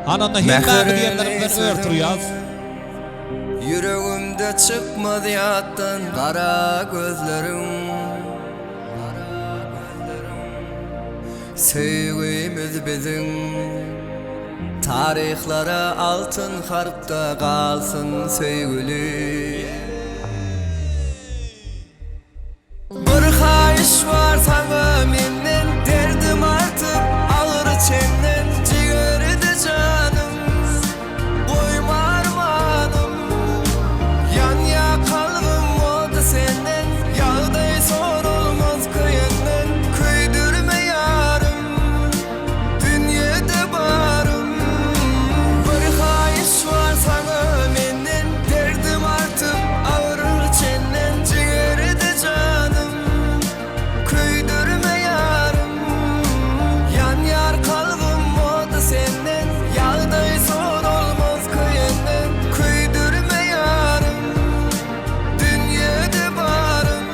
Ananda hemmäki diyenlerimden örtürüyaz. Yüreğimde çıkmadı yattan kara gözlerim. Sevgimiz bizim tarihlara altın harpta kalsın sevgili. Bir kayış var sana menden, derdim artık ağır çenden. Ciğerde canım, koyma armağanım. Yan ya kalbim o da senden, yağday son olmaz kıyından. Köydürme yarım, dünyada barım. Bir kayış var sana menden, derdim artık ağır çenden. Ciğerde canım, köydürme yarım. Yan yar kalbim o da senden, yağday son olmaz kıyından. Köydürme yarım, dünyada barım.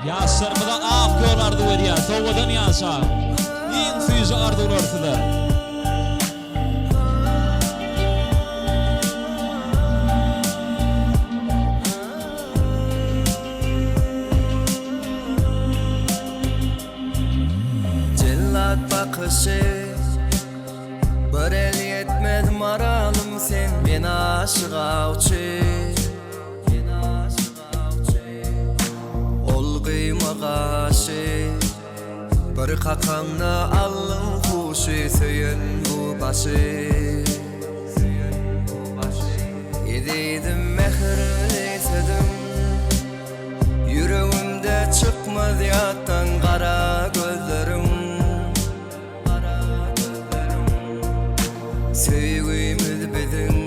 Yaşlarımdan af görardı ver ya, soğudan yaşa. İn füze ardı ortada. Cellat bakışı, bir el yetmez maralım sen. Ben aşık avcı, ol kıyma kaşı. Bir kakanla alın kuşu, söyün bu başı. Yediydim mehrini istedim, yüreğimde çıkmaz yattan kara gözlerim. Sevgimiz bizim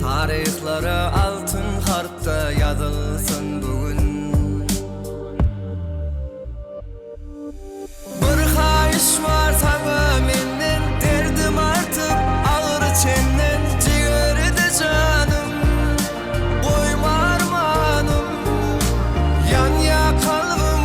tarihlara altın harpta yazılsın bugün. Bir kayış var sana menden, derdim artık ağır çenden. Ciğerde canım, koyma armağanım. Yan ya kalbim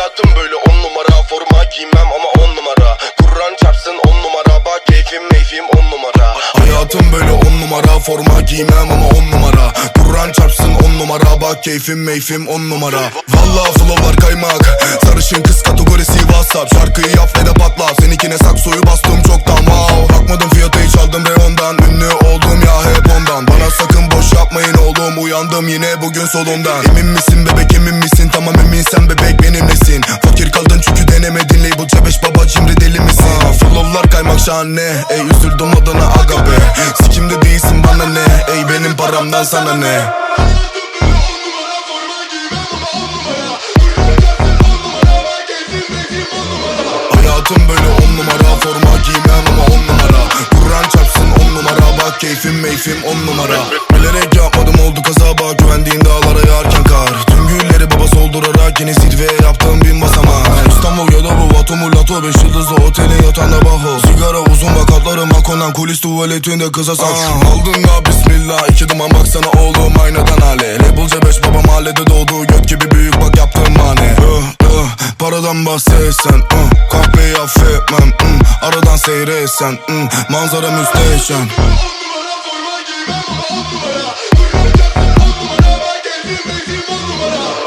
Hayatım böyle 10 numara, forma giymem ama 10 numara. Kur'an çarpsın 10 numara, bak keyfim meyfim 10 numara. Hayatım böyle 10 numara, forma giymem ama 10 numara. Kur'an çarpsın 10 numara, bak keyfim meyfim 10 numara. Vallahi flowlar kaymak, sarışın kız kategorisi WhatsApp. Şarkıyı yap ve de patla, seninkine saksoyu bastım çoktan wow. Bakmadım fiyata hiç aldım reyondan, ünlü oldum ya hep ondan. Bana sakın boş yapmayın oğlum, uyandım yine bugün solundan. Emin misin bebek, emin misin? Tamam eminsen bebek benimlesin. Fakir kaldın çünkü denemedin, label C5 baba cimri deli misin? Flowlar kaymak şahane, ey üzüldüm adına aga be. Sikimde değilsin bana ne, ey benim paramdan sana ne? Hayatım böyle 10 numara, forma giymem ama 10 numara. Kur'an çarpsın 10 numara, bak keyfim meyfim 10 numara. Bilerek yapmadım oldu kaza, bak güvendiğin dağlara yağarken kar. Tüm gülleri baba soldurarak yine zirveye yaptığım bin basamak. İstanbul ya da bu Vatomulato, 5 yıldızlı otelin yatağında baho. Sigara uzun bak atlarım akonan, kulis tuvaletinde kıza sak. Aldın ya bismillah, 2 duman baksana oğlum aynadan hale. Label C5 baba mahallede doğdu, göt gibi büyük bak yaptığım mani. Paradan bahsetsen, kahveyi affetmem, aradan seyretsen, manzara müsteşem.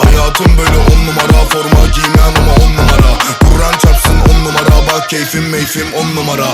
Hayatım böyle 10 numara, forma giymem ama 10 numara. Kur'an çarpsın 10 numara, bak keyfim meyfim 10 numara.